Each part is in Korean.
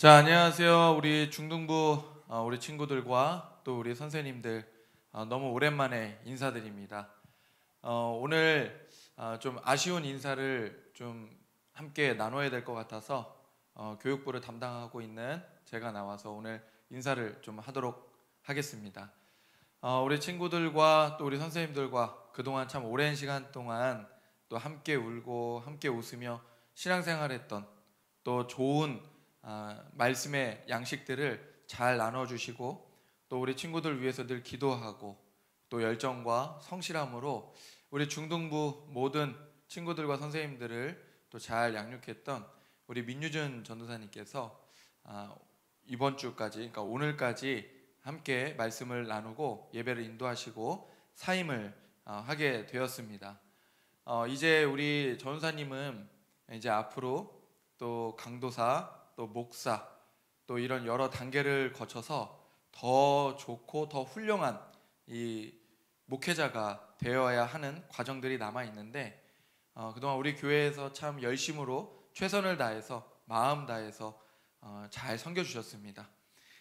자, 안녕하세요. 우리 중등부 우리 친구들과 또 우리 선생님들 너무 오랜만에 인사드립니다. 오늘 좀 아쉬운 인사를 좀 함께 나눠야 될 것 같아서 교육부를 담당하고 있는 제가 나와서 오늘 인사를 좀 하도록 하겠습니다. 우리 친구들과 또 우리 선생님들과 그동안 참 오랜 시간 동안 또 함께 울고 함께 웃으며 신앙생활했던 또 좋은 말씀의 양식들을 잘 나눠주시고 또 우리 친구들 위해서 늘 기도하고 또 열정과 성실함으로 우리 중등부 모든 친구들과 선생님들을 또 잘 양육했던 우리 민유준 전도사님께서 이번 주까지, 그러니까 오늘까지 함께 말씀을 나누고 예배를 인도하시고 사임을 하게 되었습니다. 이제 우리 전도사님은 이제 앞으로 또 강도사 또 목사 또 이런 여러 단계를 거쳐서 더 좋고 더 훌륭한 이 목회자가 되어야 하는 과정들이 남아 있는데 그동안 우리 교회에서 참 열심으로 최선을 다해서 마음 다해서 잘 섬겨주셨습니다.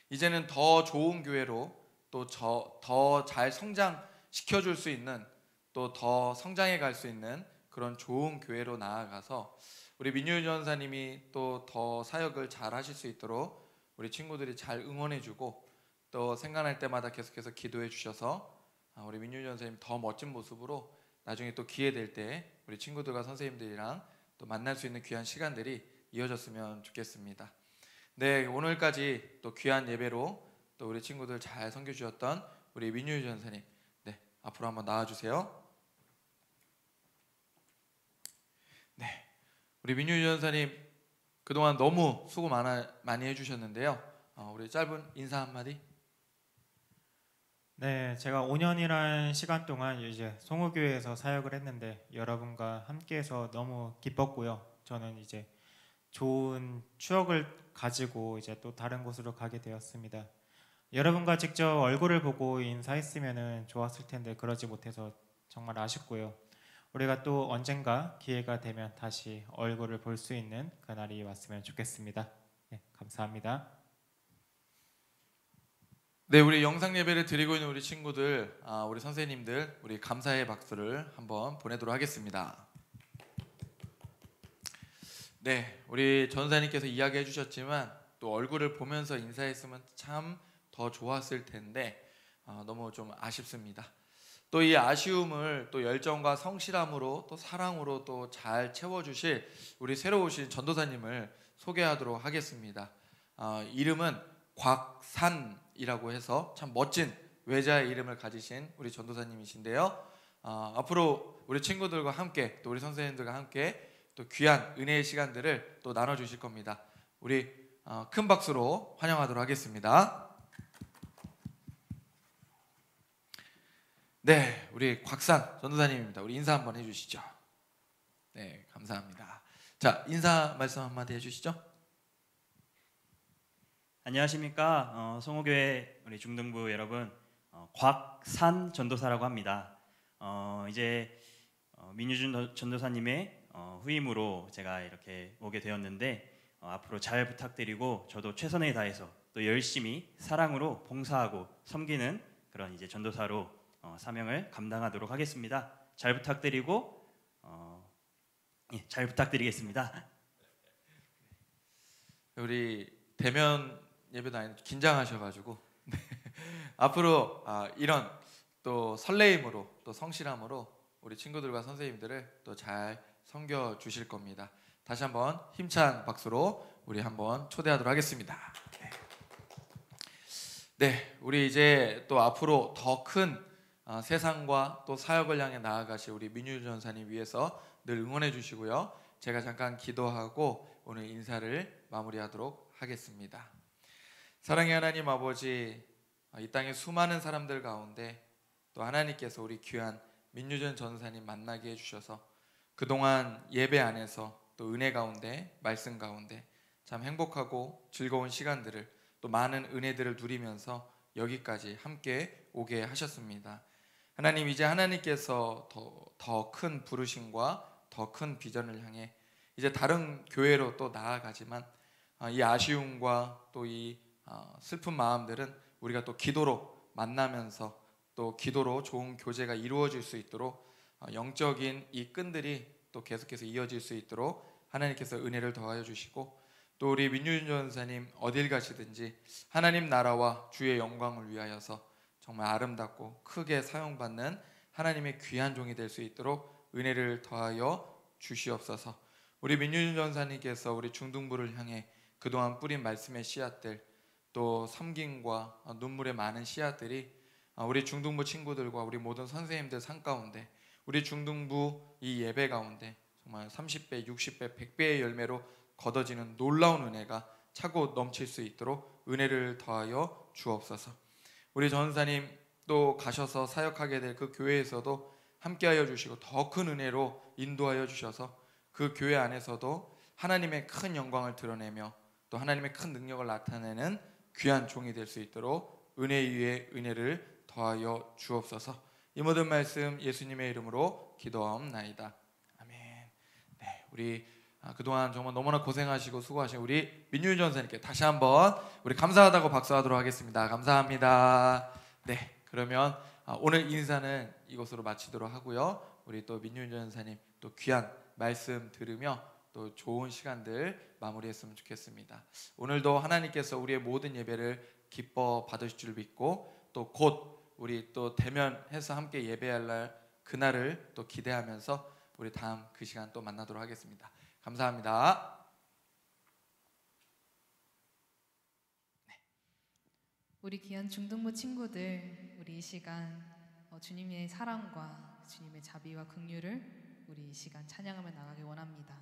이제는 더 좋은 교회로 또 더 잘 성장시켜줄 수 있는 또 더 성장해 갈 수 있는 그런 좋은 교회로 나아가서 우리 민유 전사님이 또 더 사역을 잘 하실 수 있도록 우리 친구들이 잘 응원해주고 또 생각날 때마다 계속해서 기도해 주셔서 우리 민유 전사님 더 멋진 모습으로 나중에 또 기회 될 때 우리 친구들과 선생님들이랑 또 만날 수 있는 귀한 시간들이 이어졌으면 좋겠습니다. 네, 오늘까지 또 귀한 예배로 또 우리 친구들 잘 섬겨주셨던 우리 민유 전사님, 네, 앞으로 한번 나와주세요. 네, 우리 민유 전사님 그동안 너무 수고 많이 해주셨는데요. 우리 짧은 인사 한마디. 네, 제가 5년이란 시간 동안 이제 송호교회에서 사역을 했는데 여러분과 함께해서 너무 기뻤고요. 저는 이제 좋은 추억을 가지고 이제 또 다른 곳으로 가게 되었습니다. 여러분과 직접 얼굴을 보고 인사했으면 좋았을 텐데 그러지 못해서 정말 아쉽고요. 우리가 또 언젠가 기회가 되면 다시 얼굴을 볼 수 있는 그날이 왔으면 좋겠습니다. 네, 감사합니다. 네, 우리 영상 예배를 드리고 있는 우리 친구들, 우리 선생님들, 우리 감사의 박수를 한번 보내도록 하겠습니다. 네, 우리 전사님께서 이야기해 주셨지만 또 얼굴을 보면서 인사했으면 참 더 좋았을 텐데 너무 좀 아쉽습니다. 또 이 아쉬움을 또 열정과 성실함으로 또 사랑으로 또 잘 채워주실 우리 새로 오신 전도사님을 소개하도록 하겠습니다. 이름은 곽산이라고 해서 참 멋진 외자의 이름을 가지신 우리 전도사님이신데요. 앞으로 우리 친구들과 함께 또 우리 선생님들과 함께 또 귀한 은혜의 시간들을 또 나눠주실 겁니다. 우리 큰 박수로 환영하도록 하겠습니다. 네, 우리 곽산 전도사님입니다. 우리 인사 한번 해주시죠. 네, 감사합니다. 자, 인사 말씀 한마디 해주시죠. 안녕하십니까. 송호교회 우리 중등부 여러분, 곽산 전도사라고 합니다. 이제 민유준 전도사님의 후임으로 제가 이렇게 오게 되었는데 앞으로 잘 부탁드리고 저도 최선을 다해서 또 열심히 사랑으로 봉사하고 섬기는 그런 이제 전도사로 사명을 감당하도록 하겠습니다. 잘 부탁드리고 잘 부탁드리겠습니다. 우리 대면 예배도 아닌데 긴장하셔가지고 앞으로 이런 또 설레임으로 또 성실함으로 우리 친구들과 선생님들을 또 잘 섬겨 주실 겁니다. 다시 한번 힘찬 박수로 우리 한번 초대하도록 하겠습니다. 네, 우리 이제 또 앞으로 더 큰 세상과 또 사역을 향해 나아가실 우리 민유 전사님 위해서 늘 응원해 주시고요. 제가 잠깐 기도하고 오늘 인사를 마무리하도록 하겠습니다. 사랑의 하나님 아버지, 이 땅의 수많은 사람들 가운데 또 하나님께서 우리 귀한 민유전 전사님 만나게 해주셔서 그동안 예배 안에서 또 은혜 가운데 말씀 가운데 참 행복하고 즐거운 시간들을 또 많은 은혜들을 누리면서 여기까지 함께 오게 하셨습니다. 하나님, 이제 하나님께서 더 큰 부르심과 더 큰 비전을 향해 이제 다른 교회로 또 나아가지만 이 아쉬움과 또 이 슬픈 마음들은 우리가 또 기도로 만나면서 또 기도로 좋은 교제가 이루어질 수 있도록 영적인 이 끈들이 또 계속해서 이어질 수 있도록 하나님께서 은혜를 더하여 주시고, 또 우리 민유준 전사님 어딜 가시든지 하나님 나라와 주의 영광을 위하여서 정말 아름답고 크게 사용받는 하나님의 귀한 종이 될 수 있도록 은혜를 더하여 주시옵소서. 우리 민유준 전사님께서 우리 중등부를 향해 그동안 뿌린 말씀의 씨앗들, 또 섬김과 눈물의 많은 씨앗들이 우리 중등부 친구들과 우리 모든 선생님들 삶 가운데, 우리 중등부 이 예배 가운데 정말 30배, 60배, 100배의 열매로 걷어지는 놀라운 은혜가 차고 넘칠 수 있도록 은혜를 더하여 주옵소서. 우리 전사님 또 가셔서 사역하게 될 그 교회에서도 함께하여 주시고 더 큰 은혜로 인도하여 주셔서 그 교회 안에서도 하나님의 큰 영광을 드러내며 또 하나님의 큰 능력을 나타내는 귀한 종이 될 수 있도록 은혜 위에 은혜를 더하여 주옵소서. 이 모든 말씀 예수님의 이름으로 기도하옵나이다. 아멘. 네, 우리 그동안 정말 너무나 고생하시고 수고하신 우리 민윤 전사님께 다시 한번 우리 감사하다고 박수하도록 하겠습니다. 감사합니다. 네, 그러면 오늘 인사는 이것으로 마치도록 하고요. 우리 또 민윤 전사님 또 귀한 말씀 들으며 또 좋은 시간들 마무리했으면 좋겠습니다. 오늘도 하나님께서 우리의 모든 예배를 기뻐 받으실 줄 믿고, 또 곧 우리 또 대면해서 함께 예배할 날 그날을 또 기대하면서 우리 다음 그 시간 또 만나도록 하겠습니다. 감사합니다. 우리 귀한 중등부 친구들, 우리 이 시간 주님의 사랑과 주님의 자비와 긍휼을 우리 이 시간 찬양하며 나가기 원합니다.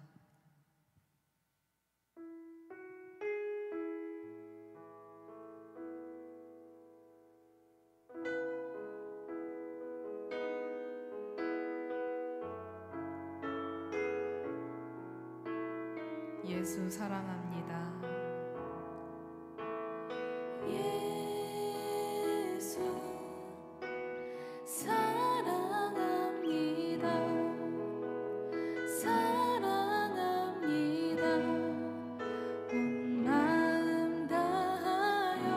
예수 사랑합니다. 예수 사랑합니다. 사랑합니다. 온 마음 다하여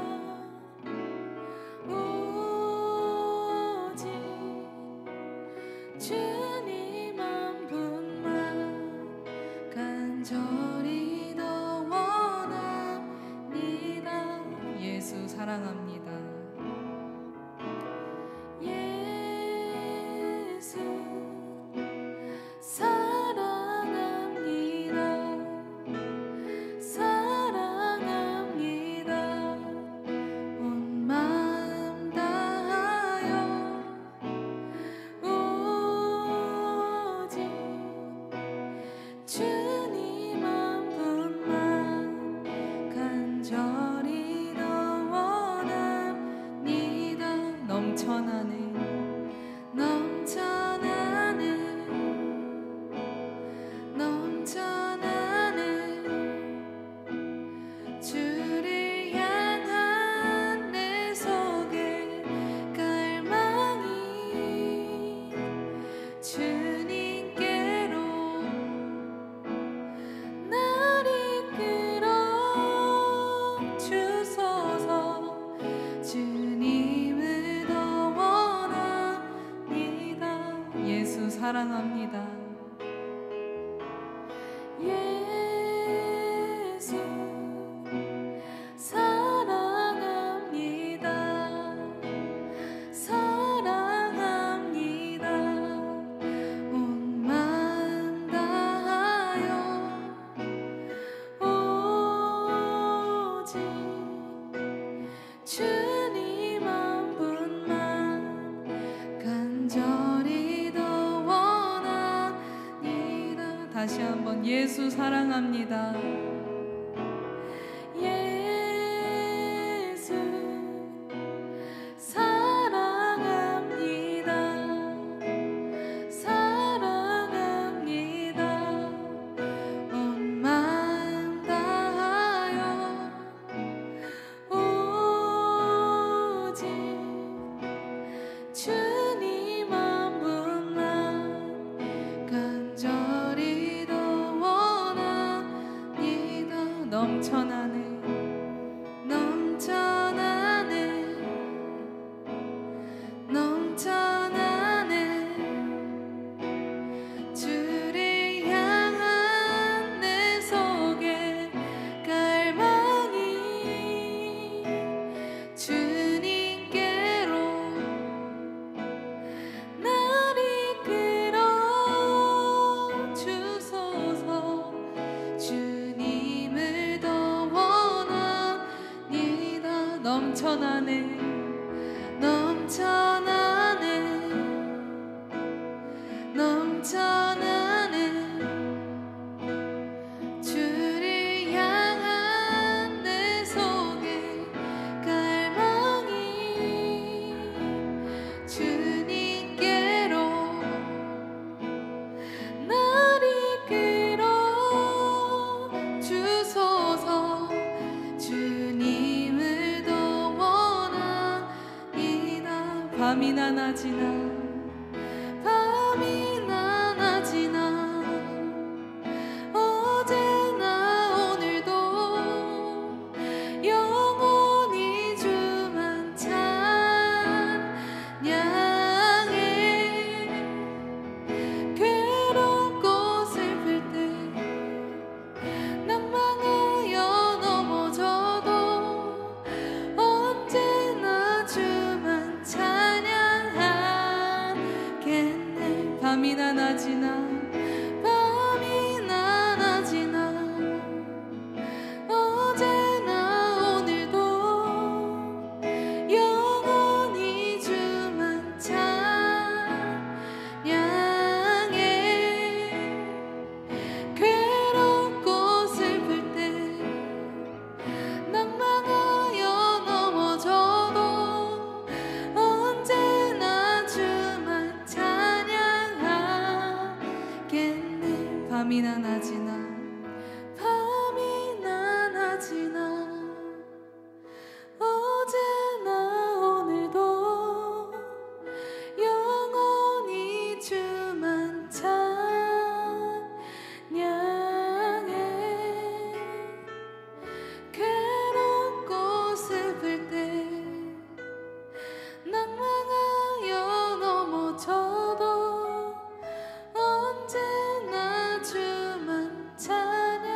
오직 주님 한 분만 간절히 더 원합니다. 예수 사랑합니다. 예수 사랑합니다. 사랑합니다. 온 마음 다하여 오직 주님 한 분만 간절히 더 원합니다. 넘쳐나는 주를 향한 내 속의 갈망이 주님께로 날 이끌어 주소서. 주님을 더 원합니다. 예수 사랑합니다. 예수 사랑합니다. 사랑합니다. 온 마음 다하여 오직 주님 한 분만 간절히 더 원합니다. 다시 한번 예수 사랑합니다. 예수 사랑합니다. 사랑합니다. 온 마음 다하여 오직 주님 한 분만 간절히 더 원합니다. 넘쳐나네 넘쳐나네 넘쳐나네 주를 향한 내 속에 갈망이 주님께로 날 이끌어 주소서 주님을 더 원하이다 밤이나 낮이나 밤이나 낮이나 어제나 오늘도 영원히 주만 찬양해 괴롭고 슬플 때 낭망하여 넘어져도 언제나 주만 찬양하겠네 밤이나 낮이나 밤이나 낮이나 어제나 오늘도 영원히 주만 찬양해 괴롭고 슬플 때 낭망하여 넘어져도 언제나 주만 찬양하겠네 밤이나 낮이나 밤이나 낮이나 어제나 오늘도 영원히 주만 찬양해 괴롭고 슬플 때 낭망하여 넘어져도 언제나 주만 찬양하겠네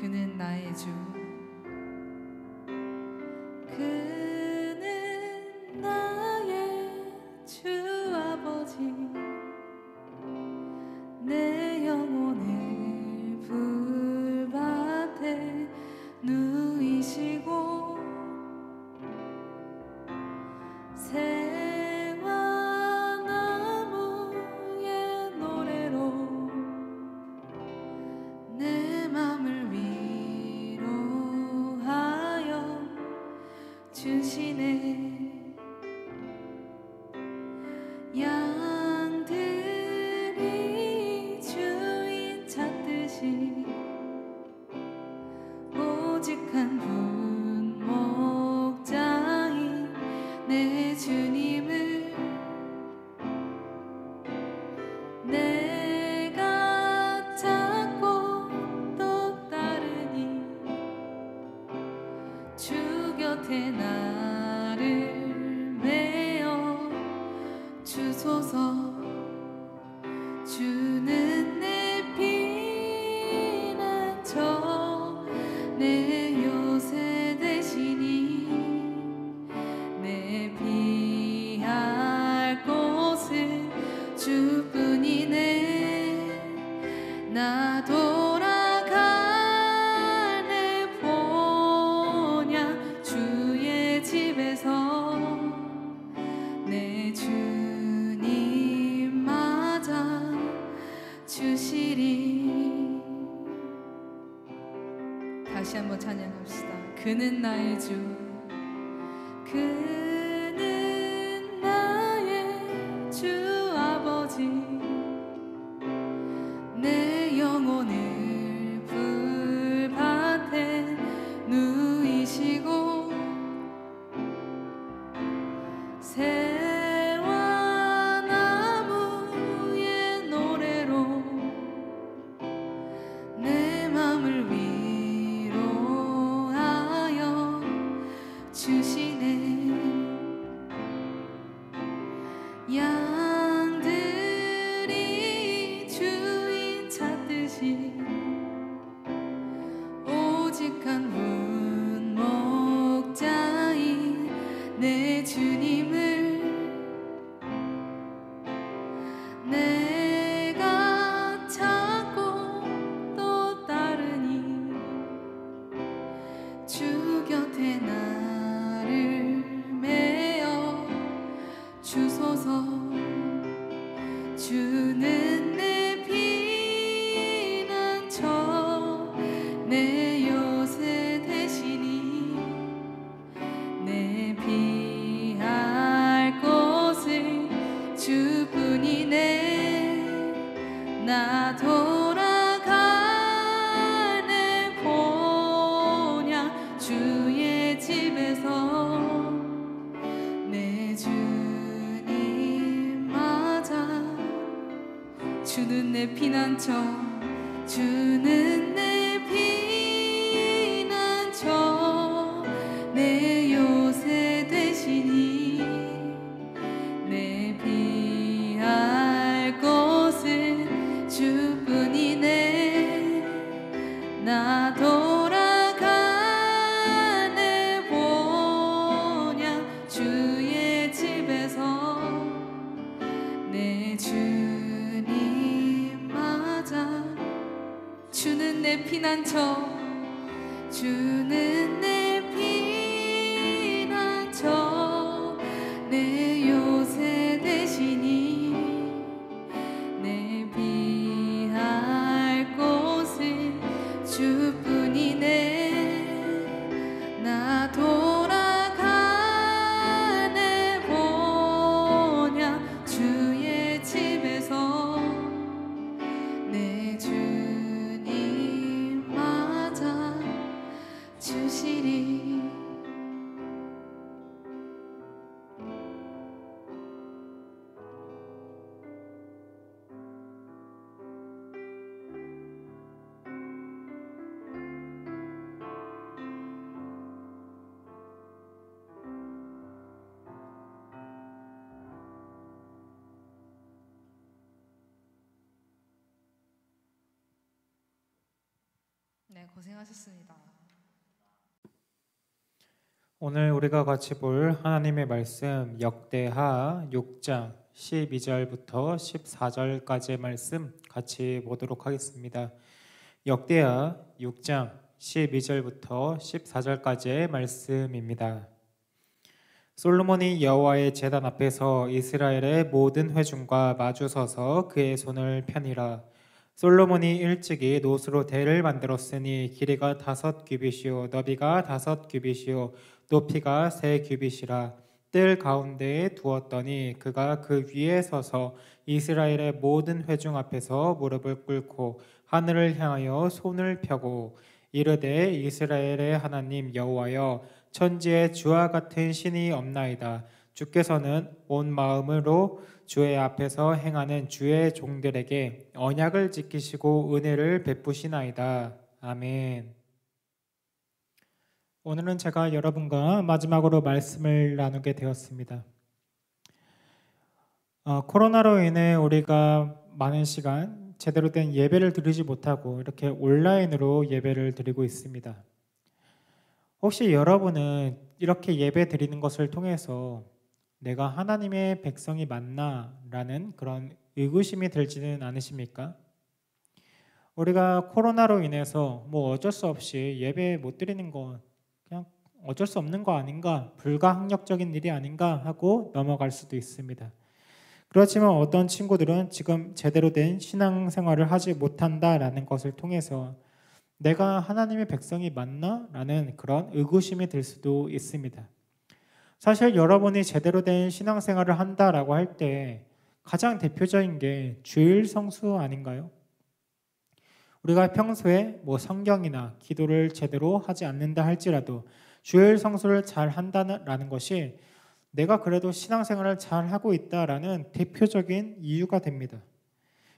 그는 나의 주 그는 나의 주 아버지 내 영혼을 불밭에 누이시고 새와 나무의 노래로 내 맘을 위로하여 주시네 양들이 주인 찾듯이 오직 한 분 목자인 내 주님을 내가 찾고 또 따르니 주 곁에 나를 메어 주소서 주는 내 피난처 내 요새 되시니 내 피할 곳은 주뿐이네 나 돌아갈래 보냐 주의 집에서 내 주님 맞아 주시리 다시 한번 찬양합시다 그는 나의 주 그는 나의 주 아버지 내 영혼을 불밭에 누이시고 새와 나무의 노래로 내 맘을 위로하여 양들이 주인 찾듯이 오직 한 분 목자인 내 주님을 내가 찾고 또 따르니 주 곁에 나를 메어 주소서. 주는 내 피난처 내 요새 되시니 내 피할 곳은 주뿐이네. 나 돌아가네 보냐 주의 집에서 내 주님 맞아. 주는 내 피난처 주는 내 피난처 내 요새 되시니 내 피할 곳은 주뿐이네. 나 돌아가네 보냐 주의 집에서 내 주님 맞아. 주는 내 피난처 주는 내 피난처 내 요새 되시니 내 피할 곳은 주뿐이네. 나 돌아가네 보냐 주의 집에서 내 주님 맞아 주시리. 네, 고생하셨습니다. 오늘 우리가 같이 볼 하나님의 말씀 역대하 6장 12절부터 14절까지의 말씀 같이 보도록 하겠습니다. 역대하 6장 12절부터 14절까지의 말씀입니다. 솔로몬이 여호와의 제단 앞에서 이스라엘의 모든 회중과 마주서서 그의 손을 펴니라. 솔로몬이 일찍이 노수로 대를 만들었으니 길이가 5규빗이요 너비가 5규빗이요 높이가 3규빗이라. 뜰 가운데에 두었더니 그가 그 위에 서서 이스라엘의 모든 회중 앞에서 무릎을 꿇고 하늘을 향하여 손을 펴고 이르되 이스라엘의 하나님 여호와여 천지에 주와 같은 신이 없나이다. 주께서는 온 마음으로 주의 앞에서 행하는 주의 종들에게 언약을 지키시고 은혜를 베푸시나이다. 아멘. 오늘은 제가 여러분과 마지막으로 말씀을 나누게 되었습니다. 코로나로 인해 우리가 많은 시간 제대로 된 예배를 드리지 못하고 이렇게 온라인으로 예배를 드리고 있습니다. 혹시 여러분은 이렇게 예배 드리는 것을 통해서 내가 하나님의 백성이 맞나? 라는 그런 의구심이 들지는 않으십니까? 우리가 코로나로 인해서 어쩔 수 없이 예배 못 드리는 거 그냥 어쩔 수 없는 거 아닌가? 불가항력적인 일이 아닌가? 하고 넘어갈 수도 있습니다. 그렇지만 어떤 친구들은 지금 제대로 된 신앙생활을 하지 못한다라는 것을 통해서 내가 하나님의 백성이 맞나? 라는 그런 의구심이 들 수도 있습니다. 사실 여러분이 제대로 된 신앙생활을 한다라고 할 때 가장 대표적인 게 주일 성수 아닌가요? 우리가 평소에 성경이나 기도를 제대로 하지 않는다 할지라도 주일 성수를 잘 한다는 것이 내가 그래도 신앙생활을 잘 하고 있다라는 대표적인 이유가 됩니다.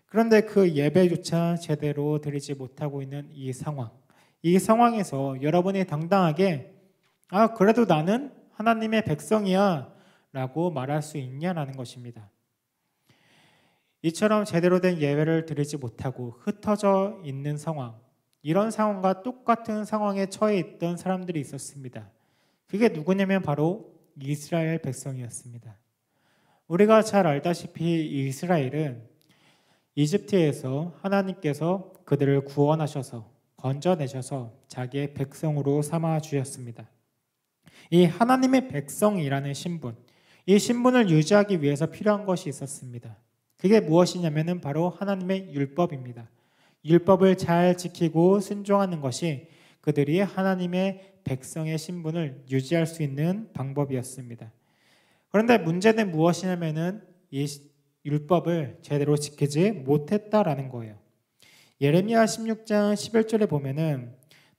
그런데 그 예배조차 제대로 드리지 못하고 있는 이 상황에서 여러분이 당당하게 그래도 나는 하나님의 백성이야 라고 말할 수 있냐라는 것입니다. 이처럼 제대로 된 예배를 드리지 못하고 흩어져 있는 상황, 이런 상황과 똑같은 상황에 처해 있던 사람들이 있었습니다. 그게 누구냐면 바로 이스라엘 백성이었습니다. 우리가 잘 알다시피 이스라엘은 이집트에서 하나님께서 그들을 구원하셔서 건져내셔서 자기의 백성으로 삼아 주셨습니다. 이 하나님의 백성이라는 신분, 이 신분을 유지하기 위해서 필요한 것이 있었습니다. 그게 무엇이냐면 바로 하나님의 율법입니다. 율법을 잘 지키고 순종하는 것이 그들이 하나님의 백성의 신분을 유지할 수 있는 방법이었습니다. 그런데 문제는 무엇이냐면 이 율법을 제대로 지키지 못했다라는 거예요. 예레미야 16장 11절에 보면은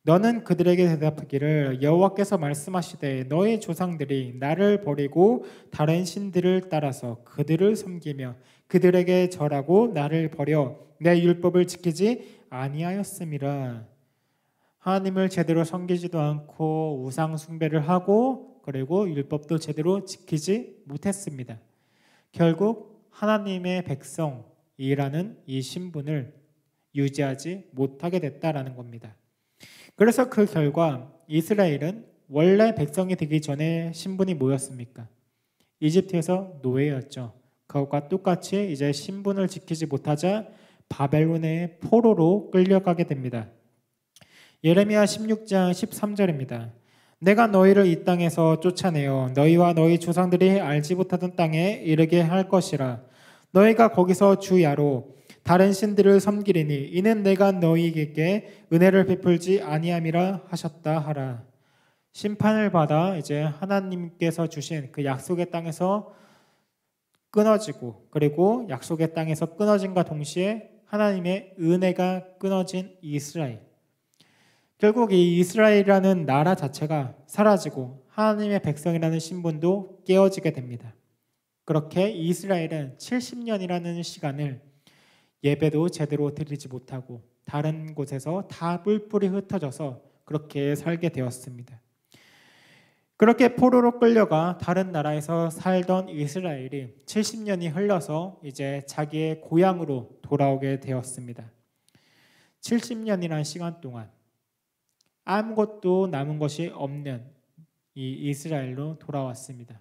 너는 그들에게 대답하기를 여호와께서 말씀하시되 너희 조상들이 나를 버리고 다른 신들을 따라서 그들을 섬기며 그들에게 절하고 나를 버려 내 율법을 지키지 아니하였음이라. 하나님을 제대로 섬기지도 않고 우상 숭배를 하고 그리고 율법도 제대로 지키지 못했습니다. 결국 하나님의 백성이라는 이 신분을 유지하지 못하게 됐다라는 겁니다. 그래서 그 결과 이스라엘은 원래 백성이 되기 전에 신분이 뭐였습니까? 이집트에서 노예였죠. 그것과 똑같이 이제 신분을 지키지 못하자 바벨론의 포로로 끌려가게 됩니다. 예레미야 16장 13절입니다. 내가 너희를 이 땅에서 쫓아내어 너희와 너희 조상들이 알지 못하던 땅에 이르게 할 것이라. 너희가 거기서 주야로 다른 신들을 섬기리니 이는 내가 너희에게 은혜를 베풀지 아니함이라 하셨다 하라. 심판을 받아 이제 하나님께서 주신 그 약속의 땅에서 끊어지고 그리고 약속의 땅에서 끊어진과 동시에 하나님의 은혜가 끊어진 이스라엘. 결국 이 이스라엘이라는 나라 자체가 사라지고 하나님의 백성이라는 신분도 깨어지게 됩니다. 그렇게 이스라엘은 70년이라는 시간을 예배도 제대로 드리지 못하고 다른 곳에서 다 뿔뿔이 흩어져서 그렇게 살게 되었습니다. 그렇게 포로로 끌려가 다른 나라에서 살던 이스라엘이 70년이 흘러서 이제 자기의 고향으로 돌아오게 되었습니다. 70년이라는 시간 동안 아무것도 남은 것이 없는 이 이스라엘로 돌아왔습니다.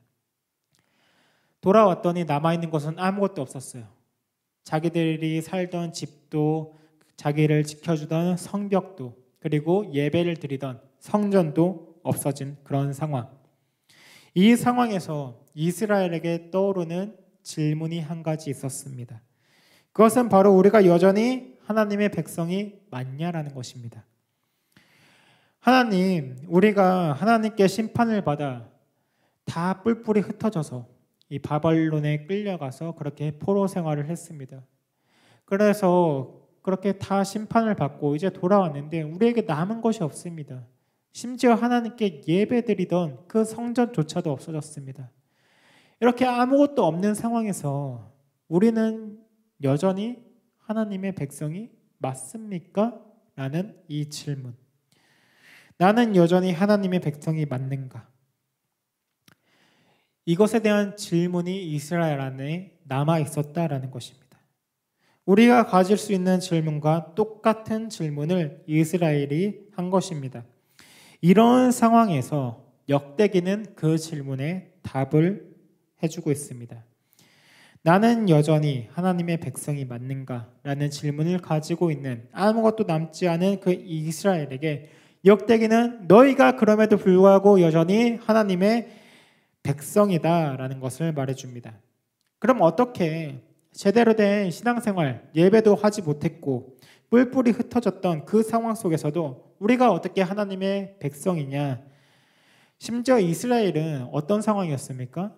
돌아왔더니 남아있는 것은 아무것도 없었어요. 자기들이 살던 집도, 자기를 지켜주던 성벽도, 그리고 예배를 드리던 성전도 없어진 그런 상황. 이 상황에서 이스라엘에게 떠오르는 질문이 한 가지 있었습니다. 그것은 바로 우리가 여전히 하나님의 백성이 맞냐라는 것입니다. 하나님, 우리가 하나님께 심판을 받아 다 뿔뿔이 흩어져서 이 바벨론에 끌려가서 그렇게 포로 생활을 했습니다. 그래서 그렇게 다 심판을 받고 이제 돌아왔는데 우리에게 남은 것이 없습니다. 심지어 하나님께 예배드리던 그 성전조차도 없어졌습니다. 이렇게 아무것도 없는 상황에서 우리는 여전히 하나님의 백성이 맞습니까? 라는 이 질문. 나는 여전히 하나님의 백성이 맞는가? 이것에 대한 질문이 이스라엘 안에 남아 있었다라는 것입니다. 우리가 가질 수 있는 질문과 똑같은 질문을 이스라엘이 한 것입니다. 이런 상황에서 역대기는 그 질문에 답을 해주고 있습니다. 나는 여전히 하나님의 백성이 맞는가? 라는 질문을 가지고 있는 아무것도 남지 않은 그 이스라엘에게 역대기는 너희가 그럼에도 불구하고 여전히 하나님의 백성이다 라는 것을 말해줍니다. 그럼 어떻게 제대로 된 신앙생활, 예배도 하지 못했고 뿔뿔이 흩어졌던 그 상황 속에서도 우리가 어떻게 하나님의 백성이냐? 심지어 이스라엘은 어떤 상황이었습니까?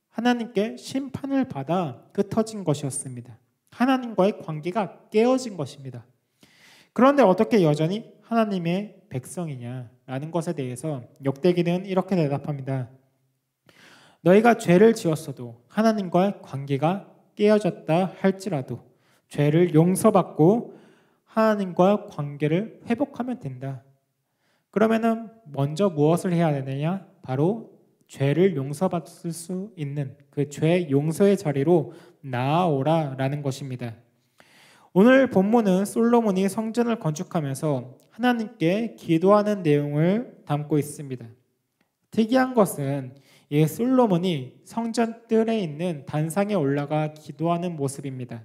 하나님께 심판을 받아 흩어진 것이었습니다. 하나님과의 관계가 깨어진 것입니다. 그런데 어떻게 여전히 하나님의 백성이냐라는 것에 대해서 역대기는 이렇게 대답합니다. 너희가 죄를 지었어도 하나님과의 관계가 깨어졌다 할지라도 죄를 용서받고 하나님과 관계를 회복하면 된다. 그러면은 먼저 무엇을 해야 되느냐? 바로 죄를 용서받을 수 있는 그 죄 용서의 자리로 나아오라라는 것입니다. 오늘 본문은 솔로몬이 성전을 건축하면서 하나님께 기도하는 내용을 담고 있습니다. 특이한 것은 이 솔로몬이 성전 뜰에 있는 단상에 올라가 기도하는 모습입니다.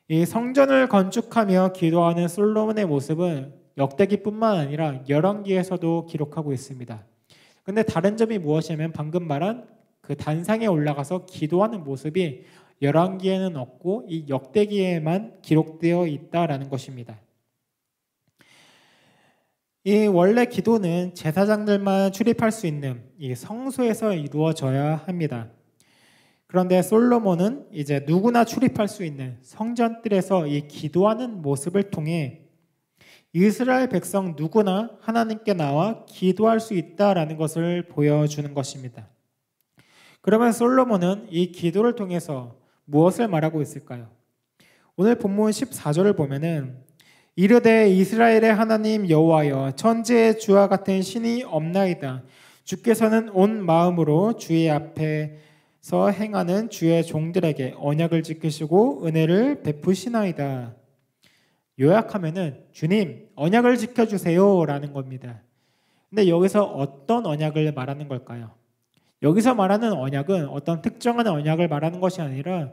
이 성전을 건축하며 기도하는 솔로몬의 모습은 역대기뿐만 아니라 열왕기에서도 기록하고 있습니다. 근데 다른 점이 무엇이냐면 방금 말한 그 단상에 올라가서 기도하는 모습이 열왕기에는 없고 이 역대기에만 기록되어 있다라는 것입니다. 이 원래 기도는 제사장들만 출입할 수 있는 이 성소에서 이루어져야 합니다. 그런데 솔로몬은 이제 누구나 출입할 수 있는 성전뜰에서 이 기도하는 모습을 통해 이스라엘 백성 누구나 하나님께 나와 기도할 수 있다라는 것을 보여주는 것입니다. 그러면 솔로몬은 이 기도를 통해서 무엇을 말하고 있을까요? 오늘 본문 14절을 보면은 이르되 이스라엘의 하나님 여호와여 천지의 주와 같은 신이 없나이다. 주께서는 온 마음으로 주의 앞에서 행하는 주의 종들에게 언약을 지키시고 은혜를 베푸시나이다. 요약하면은 주님 언약을 지켜주세요 라는 겁니다. 근데 여기서 어떤 언약을 말하는 걸까요? 여기서 말하는 언약은 어떤 특정한 언약을 말하는 것이 아니라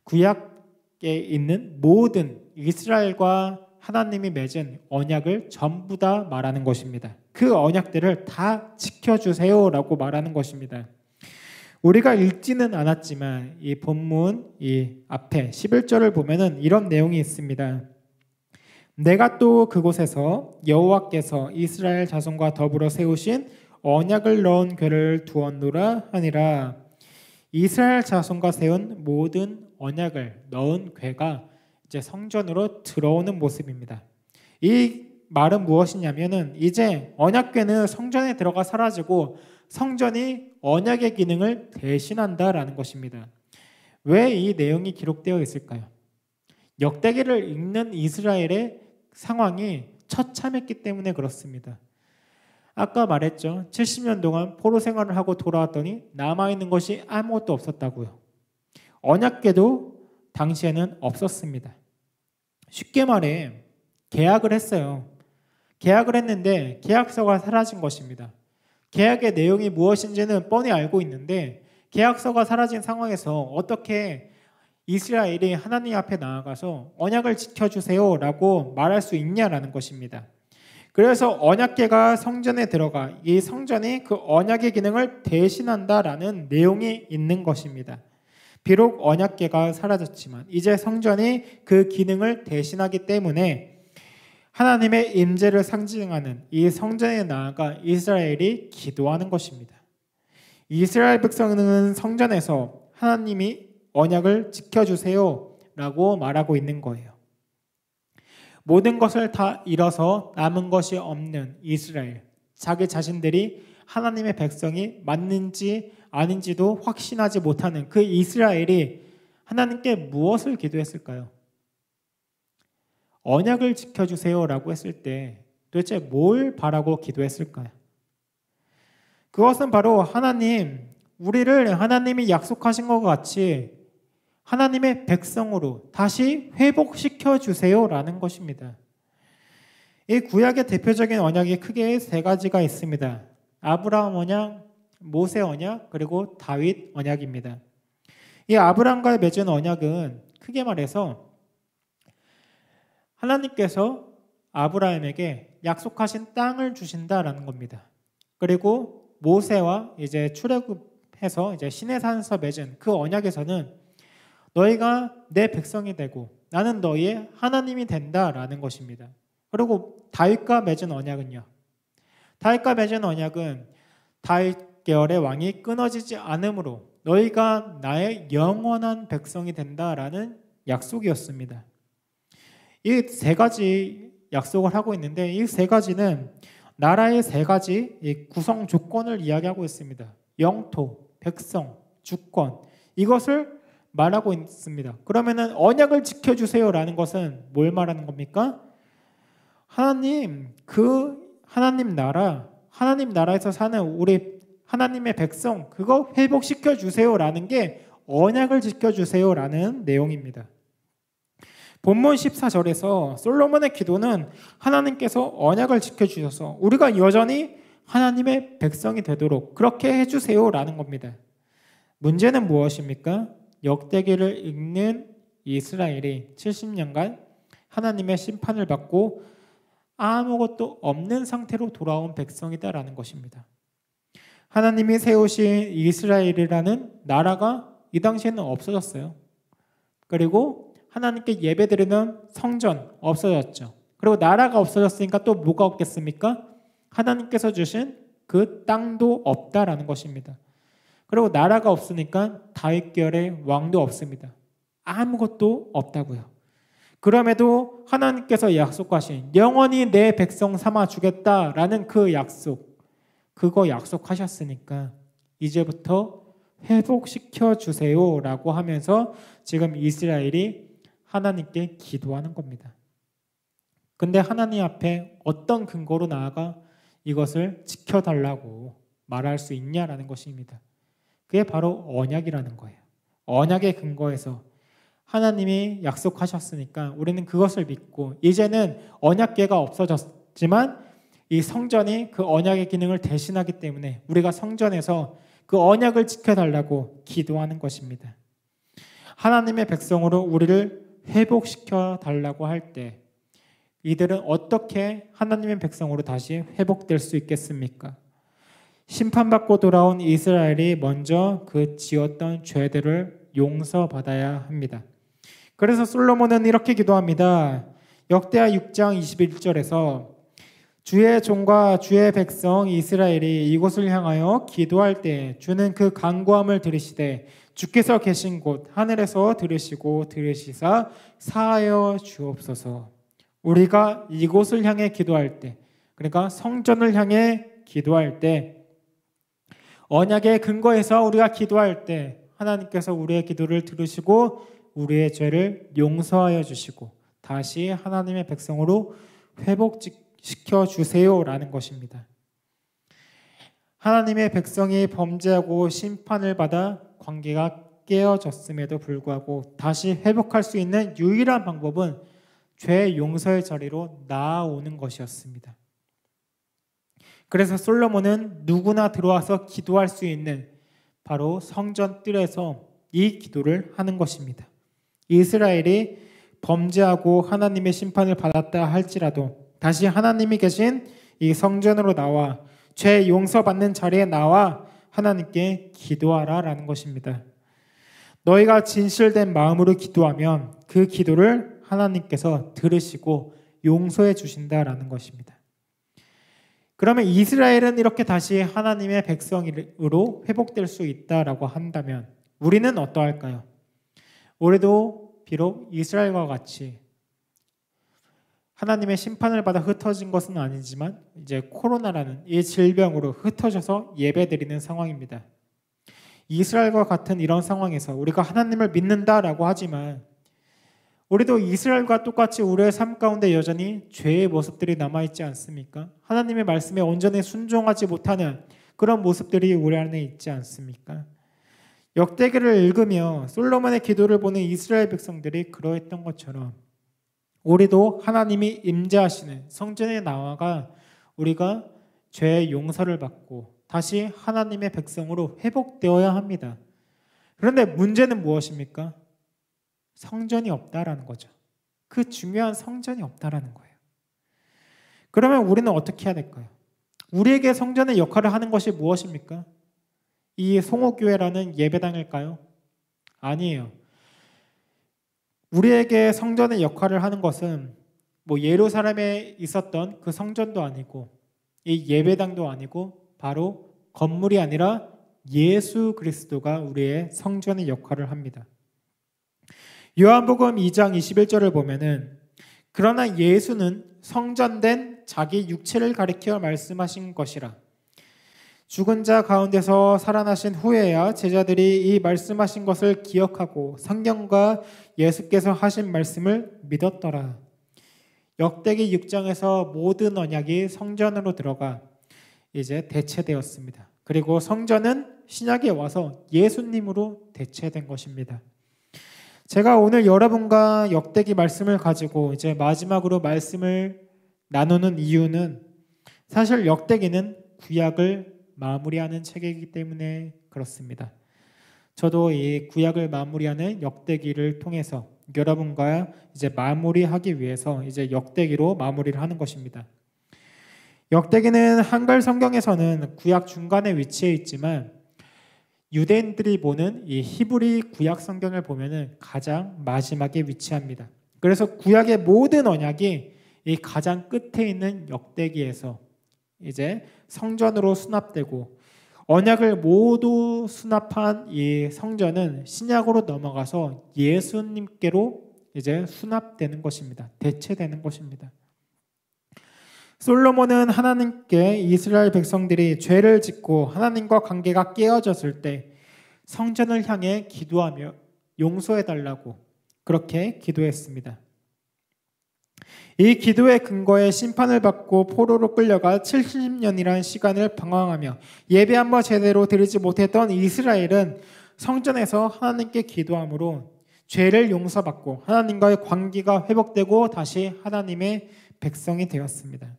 구약에 있는 모든 이스라엘과 하나님이 맺은 언약을 전부 다 말하는 것입니다. 그 언약들을 다 지켜주세요라고 말하는 것입니다. 우리가 읽지는 않았지만 이 본문 이 앞에 11절을 보면은 이런 내용이 있습니다. 내가 또 그곳에서 여호와께서 이스라엘 자손과 더불어 세우신 언약을 넣은 궤를 두었노라 하니라. 이스라엘 자손과 세운 모든 언약을 넣은 궤가 이제 성전으로 들어오는 모습입니다. 이 말은 무엇이냐면은 이제 언약궤는 성전에 들어가 사라지고 성전이 언약의 기능을 대신한다라는 것입니다. 왜 이 내용이 기록되어 있을까요? 역대기를 읽는 이스라엘의 상황이 처참했기 때문에 그렇습니다. 아까 말했죠. 70년 동안 포로 생활을 하고 돌아왔더니 남아있는 것이 아무것도 없었다고요. 언약궤도 당시에는 없었습니다. 쉽게 말해 계약을 했어요. 계약을 했는데 계약서가 사라진 것입니다. 계약의 내용이 무엇인지는 뻔히 알고 있는데 계약서가 사라진 상황에서 어떻게 이스라엘이 하나님 앞에 나아가서 언약을 지켜주세요 라고 말할 수 있냐라는 것입니다. 그래서 언약궤가 성전에 들어가 이 성전이 그 언약의 기능을 대신한다라는 내용이 있는 것입니다. 비록 언약궤가 사라졌지만 이제 성전이 그 기능을 대신하기 때문에 하나님의 임재를 상징하는 이 성전에 나아가 이스라엘이 기도하는 것입니다. 이스라엘 백성은 성전에서 하나님이 언약을 지켜주세요 라고 말하고 있는 거예요. 모든 것을 다 잃어서 남은 것이 없는 이스라엘, 자기 자신들이 하나님의 백성이 맞는지 아닌지도 확신하지 못하는 그 이스라엘이 하나님께 무엇을 기도했을까요? 언약을 지켜주세요 라고 했을 때 도대체 뭘 바라고 기도했을까요? 그것은 바로 하나님, 우리를 하나님이 약속하신 것 같이 하나님의 백성으로 다시 회복시켜 주세요 라는 것입니다. 이 구약의 대표적인 언약이 크게 세 가지가 있습니다. 아브라함 언약, 모세 언약, 그리고 다윗 언약입니다. 이 아브라함과 맺은 언약은 크게 말해서 하나님께서 아브라함에게 약속하신 땅을 주신다라는 겁니다. 그리고 모세와 이제 출애굽해서 이제 시내산에서 맺은 그 언약에서는 너희가 내 백성이 되고 나는 너희의 하나님이 된다라는 것입니다. 그리고 다윗과 맺은 언약은요. 다윗과 맺은 언약은 다윗 계열의 왕이 끊어지지 않으므로 너희가 나의 영원한 백성이 된다라는 약속이었습니다. 이 세 가지 약속을 하고 있는데 이 세 가지는 나라의 세 가지 이 구성 조건을 이야기하고 있습니다. 영토, 백성, 주권 이것을 말하고 있습니다. 그러면은 언약을 지켜주세요라는 것은 뭘 말하는 겁니까? 하나님, 그 하나님 나라에서 사는 우리 하나님의 백성 그거 회복시켜 주세요라는 게 언약을 지켜주세요라는 내용입니다. 본문 14절에서 솔로몬의 기도는 하나님께서 언약을 지켜주셔서 우리가 여전히 하나님의 백성이 되도록 그렇게 해주세요라는 겁니다. 문제는 무엇입니까? 역대기를 읽는 이스라엘이 70년간 하나님의 심판을 받고 아무것도 없는 상태로 돌아온 백성이다라는 것입니다. 하나님이 세우신 이스라엘이라는 나라가 이 당시에는 없어졌어요. 그리고 하나님께 예배드리는 성전 없어졌죠. 그리고 나라가 없어졌으니까 또 뭐가 없겠습니까? 하나님께서 주신 그 땅도 없다라는 것입니다. 그리고 나라가 없으니까 다윗계열의 왕도 없습니다. 아무것도 없다고요. 그럼에도 하나님께서 약속하신 영원히 내 백성 삼아 주겠다라는 그 약속, 그거 약속하셨으니까 이제부터 회복시켜 주세요라고 하면서 지금 이스라엘이 하나님께 기도하는 겁니다. 근데 하나님 앞에 어떤 근거로 나아가 이것을 지켜달라고 말할 수 있냐라는 것입니다. 그게 바로 언약이라는 거예요. 언약의 근거에서 하나님이 약속하셨으니까 우리는 그것을 믿고 이제는 언약궤가 없어졌지만 이 성전이 그 언약의 기능을 대신하기 때문에 우리가 성전에서 그 언약을 지켜달라고 기도하는 것입니다. 하나님의 백성으로 우리를 회복시켜 달라고 할 때 이들은 어떻게 하나님의 백성으로 다시 회복될 수 있겠습니까? 심판받고 돌아온 이스라엘이 먼저 그 지었던 죄들을 용서받아야 합니다. 그래서 솔로몬은 이렇게 기도합니다. 역대하 6장 21절에서 주의 종과 주의 백성 이스라엘이 이곳을 향하여 기도할 때 주는 그 간구함을 들으시되 주께서 계신 곳 하늘에서 들으시고 들으시사 사하여 주옵소서. 우리가 이곳을 향해 기도할 때, 그러니까 성전을 향해 기도할 때, 언약의 근거에서 우리가 기도할 때 하나님께서 우리의 기도를 들으시고 우리의 죄를 용서하여 주시고 다시 하나님의 백성으로 회복시켜 주세요라는 것입니다. 하나님의 백성이 범죄하고 심판을 받아 관계가 깨어졌음에도 불구하고 다시 회복할 수 있는 유일한 방법은 죄 용서의 자리로 나아오는 것이었습니다. 그래서 솔로몬은 누구나 들어와서 기도할 수 있는 바로 성전 뜰에서 이 기도를 하는 것입니다. 이스라엘이 범죄하고 하나님의 심판을 받았다 할지라도 다시 하나님이 계신 이 성전으로 나와 죄 용서받는 자리에 나와 하나님께 기도하라라는 것입니다. 너희가 진실된 마음으로 기도하면 그 기도를 하나님께서 들으시고 용서해 주신다라는 것입니다. 그러면 이스라엘은 이렇게 다시 하나님의 백성으로 회복될 수 있다라고 한다면 우리는 어떠할까요? 우리도 비록 이스라엘과 같이 하나님의 심판을 받아 흩어진 것은 아니지만 이제 코로나라는 이 질병으로 흩어져서 예배드리는 상황입니다. 이스라엘과 같은 이런 상황에서 우리가 하나님을 믿는다라고 하지만 우리도 이스라엘과 똑같이 우리의 삶 가운데 여전히 죄의 모습들이 남아있지 않습니까? 하나님의 말씀에 온전히 순종하지 못하는 그런 모습들이 우리 안에 있지 않습니까? 역대기를 읽으며 솔로몬의 기도를 보는 이스라엘 백성들이 그러했던 것처럼 우리도 하나님이 임재하시는 성전에 나아가 우리가 죄의 용서를 받고 다시 하나님의 백성으로 회복되어야 합니다. 그런데 문제는 무엇입니까? 성전이 없다라는 거죠. 그 중요한 성전이 없다라는 거예요. 그러면 우리는 어떻게 해야 될까요? 우리에게 성전의 역할을 하는 것이 무엇입니까? 이 송호교회라는 예배당일까요? 아니에요. 우리에게 성전의 역할을 하는 것은 예루살렘에 있었던 그 성전도 아니고 이 예배당도 아니고 바로 건물이 아니라 예수 그리스도가 우리의 성전의 역할을 합니다. 요한복음 2장 21절을 보면은 그러나 예수는 성전된 자기 육체를 가리켜 말씀하신 것이라. 죽은 자 가운데서 살아나신 후에야 제자들이 이 말씀하신 것을 기억하고 성경과 예수께서 하신 말씀을 믿었더라. 역대기 6장에서 모든 언약이 성전으로 들어가 이제 대체되었습니다. 그리고 성전은 신약에 와서 예수님으로 대체된 것입니다. 제가 오늘 여러분과 역대기 말씀을 가지고 이제 마지막으로 말씀을 나누는 이유는 사실 역대기는 구약을 마무리하는 책이기 때문에 그렇습니다. 저도 이 구약을 마무리하는 역대기를 통해서 여러분과 이제 마무리하기 위해서 이제 역대기로 마무리를 하는 것입니다. 역대기는 한글 성경에서는 구약 중간에 위치해 있지만 유대인들이 보는 이 히브리 구약 성경을 보면은 가장 마지막에 위치합니다. 그래서 구약의 모든 언약이 이 가장 끝에 있는 역대기에서 이제 성전으로 수납되고 언약을 모두 수납한 이 성전은 신약으로 넘어가서 예수님께로 이제 수납되는 것입니다. 대체되는 것입니다. 솔로몬은 하나님께 이스라엘 백성들이 죄를 짓고 하나님과 관계가 깨어졌을 때 성전을 향해 기도하며 용서해달라고 그렇게 기도했습니다. 이 기도의 근거에 심판을 받고 포로로 끌려가 70년이라는 시간을 방황하며 예배 한번 제대로 드리지 못했던 이스라엘은 성전에서 하나님께 기도함으로 죄를 용서받고 하나님과의 관계가 회복되고 다시 하나님의 백성이 되었습니다.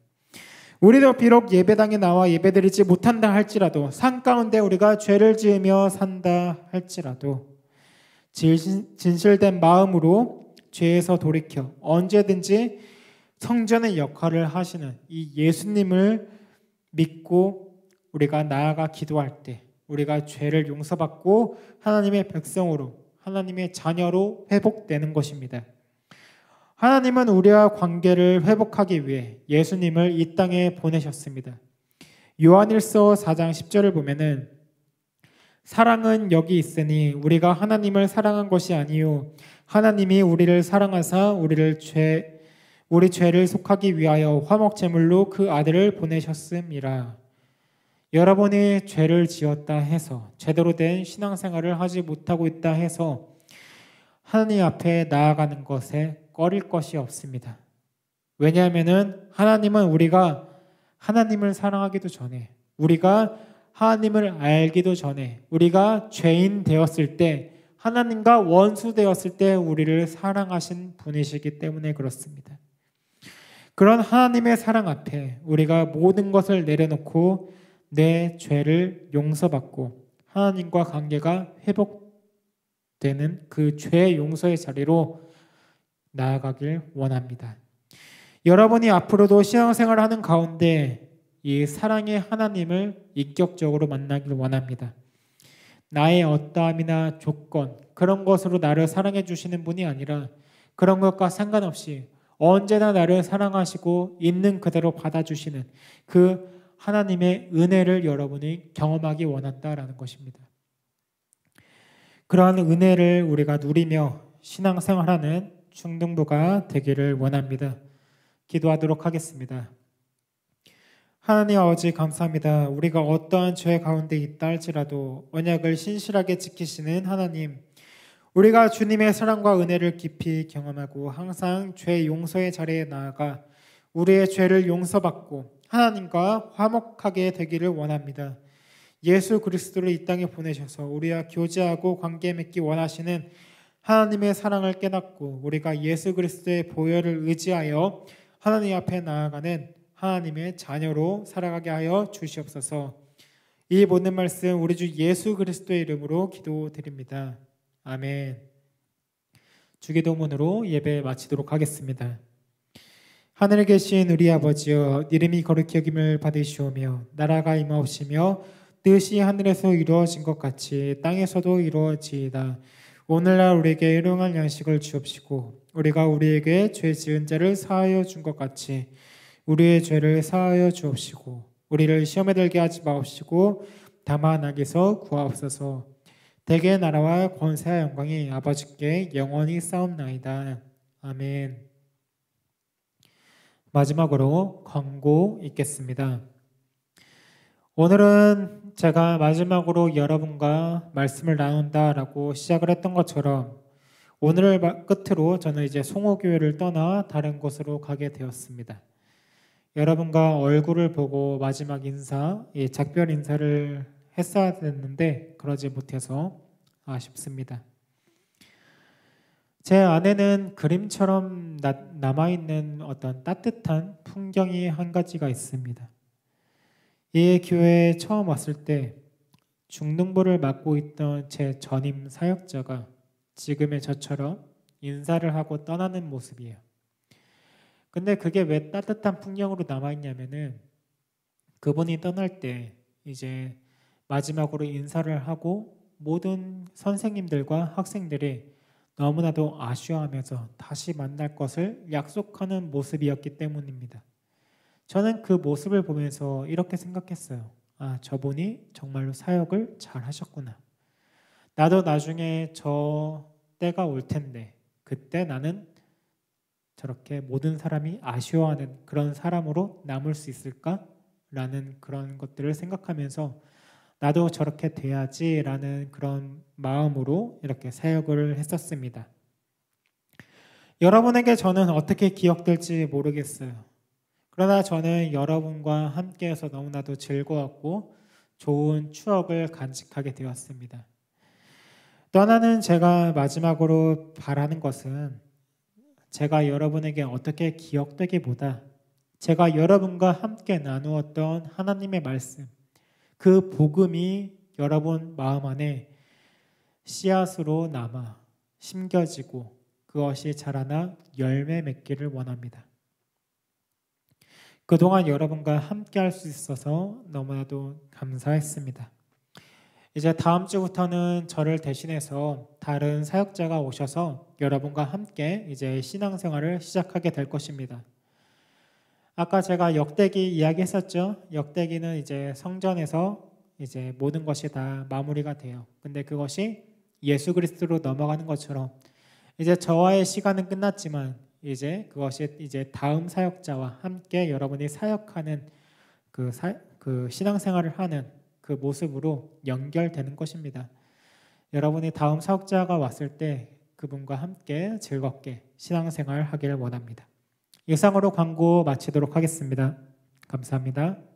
우리도 비록 예배당에 나와 예배드리지 못한다 할지라도 삶 가운데 우리가 죄를 지으며 산다 할지라도 진실된 마음으로 죄에서 돌이켜 언제든지 성전의 역할을 하시는 이 예수님을 믿고 우리가 나아가 기도할 때 우리가 죄를 용서받고 하나님의 백성으로 하나님의 자녀로 회복되는 것입니다. 하나님은 우리와 관계를 회복하기 위해 예수님을 이 땅에 보내셨습니다. 요한일서 4장 10절을 보면은 사랑은 여기 있으니 우리가 하나님을 사랑한 것이 아니요 하나님이 우리를 사랑하사 우리 죄를 속하기 위하여 화목 제물로 그 아들을 보내셨음이라. 여러분이 죄를 지었다 해서 제대로 된 신앙생활을 하지 못하고 있다 해서 하나님 앞에 나아가는 것에 꺼릴 것이 없습니다. 왜냐하면은 하나님은 우리가 하나님을 사랑하기도 전에 우리가 하나님을 알기도 전에 우리가 죄인 되었을 때 하나님과 원수 되었을 때 우리를 사랑하신 분이시기 때문에 그렇습니다. 그런 하나님의 사랑 앞에 우리가 모든 것을 내려놓고 내 죄를 용서받고 하나님과 관계가 회복되는 그 죄 용서의 자리로 나아가길 원합니다. 여러분이 앞으로도 신앙생활을 하는 가운데 이 사랑의 하나님을 인격적으로 만나길 원합니다. 나의 어떠함이나 조건 그런 것으로 나를 사랑해 주시는 분이 아니라 그런 것과 상관없이 언제나 나를 사랑하시고 있는 그대로 받아주시는 그 하나님의 은혜를 여러분이 경험하기 원한다라는 것입니다. 그러한 은혜를 우리가 누리며 신앙생활하는 중등부가 되기를 원합니다. 기도하도록 하겠습니다. 하나님 아버지 감사합니다. 우리가 어떠한 죄 가운데 있다 할지라도 언약을 신실하게 지키시는 하나님, 우리가 주님의 사랑과 은혜를 깊이 경험하고 항상 죄 용서의 자리에 나아가 우리의 죄를 용서받고 하나님과 화목하게 되기를 원합니다. 예수 그리스도를 이 땅에 보내셔서 우리와 교제하고 관계 맺기 원하시는 하나님의 사랑을 깨닫고 우리가 예수 그리스도의 보혈을 의지하여 하나님 앞에 나아가는 하나님의 자녀로 살아가게 하여 주시옵소서. 이 모든 말씀 우리 주 예수 그리스도의 이름으로 기도드립니다. 아멘. 주기도문으로 예배 마치도록 하겠습니다. 하늘에 계신 우리 아버지여, 이름이 거룩히 여김을 받으시오며 나라가 임하옵시며 뜻이 하늘에서 이루어진 것 같이 땅에서도 이루어지이다. 오늘날 우리에게 일용할 양식을 주옵시고 우리가 우리에게 죄 지은 자를 사하여 준 것 같이 우리의 죄를 사하여 주옵시고 우리를 시험에 들게 하지 마옵시고 다만 악에서 구하옵소서. 대개 나라와 권세와 영광이 아버지께 영원히 싸움나이다. 아멘. 마지막으로 광고 있겠습니다. 오늘은 제가 마지막으로 여러분과 말씀을 나눈다라고 시작을 했던 것처럼 오늘을 끝으로 저는 이제 송호교회를 떠나 다른 곳으로 가게 되었습니다. 여러분과 얼굴을 보고 마지막 인사, 작별 인사를 했어야 됐는데 그러지 못해서 아쉽습니다. 제 안에는 그림처럼 남아있는 어떤 따뜻한 풍경이 한 가지가 있습니다. 이 교회에 처음 왔을 때 중등부를 맡고 있던 제 전임 사역자가 지금의 저처럼 인사를 하고 떠나는 모습이에요. 근데 그게 왜 따뜻한 풍경으로 남아있냐면은 그분이 떠날 때 이제 마지막으로 인사를 하고 모든 선생님들과 학생들이 너무나도 아쉬워하면서 다시 만날 것을 약속하는 모습이었기 때문입니다. 저는 그 모습을 보면서 이렇게 생각했어요. 아, 저분이 정말로 사역을 잘 하셨구나. 나도 나중에 저 때가 올 텐데 그때 나는 저렇게 모든 사람이 아쉬워하는 그런 사람으로 남을 수 있을까? 라는 그런 것들을 생각하면서 나도 저렇게 돼야지라는 그런 마음으로 이렇게 사역을 했었습니다. 여러분에게 저는 어떻게 기억될지 모르겠어요. 그러나 저는 여러분과 함께해서 너무나도 즐거웠고 좋은 추억을 간직하게 되었습니다. 또 하나는 제가 마지막으로 바라는 것은 제가 여러분에게 어떻게 기억되기보다 제가 여러분과 함께 나누었던 하나님의 말씀, 그 복음이 여러분 마음 안에 씨앗으로 남아 심겨지고 그것이 자라나 열매 맺기를 원합니다. 그동안 여러분과 함께 할 수 있어서 너무나도 감사했습니다. 이제 다음 주부터는 저를 대신해서 다른 사역자가 오셔서 여러분과 함께 이제 신앙생활을 시작하게 될 것입니다. 아까 제가 역대기 이야기했었죠. 역대기는 이제 성전에서 이제 모든 것이 다 마무리가 돼요. 근데 그것이 예수 그리스도로 넘어가는 것처럼 이제 저와의 시간은 끝났지만 이제 그것이 이제 다음 사역자와 함께 여러분이 사역하는 그 신앙생활을 하는 그 모습으로 연결되는 것입니다. 여러분이 다음 사역자가 왔을 때 그분과 함께 즐겁게 신앙생활 하기를 원합니다. 이상으로 광고 마치도록 하겠습니다. 감사합니다.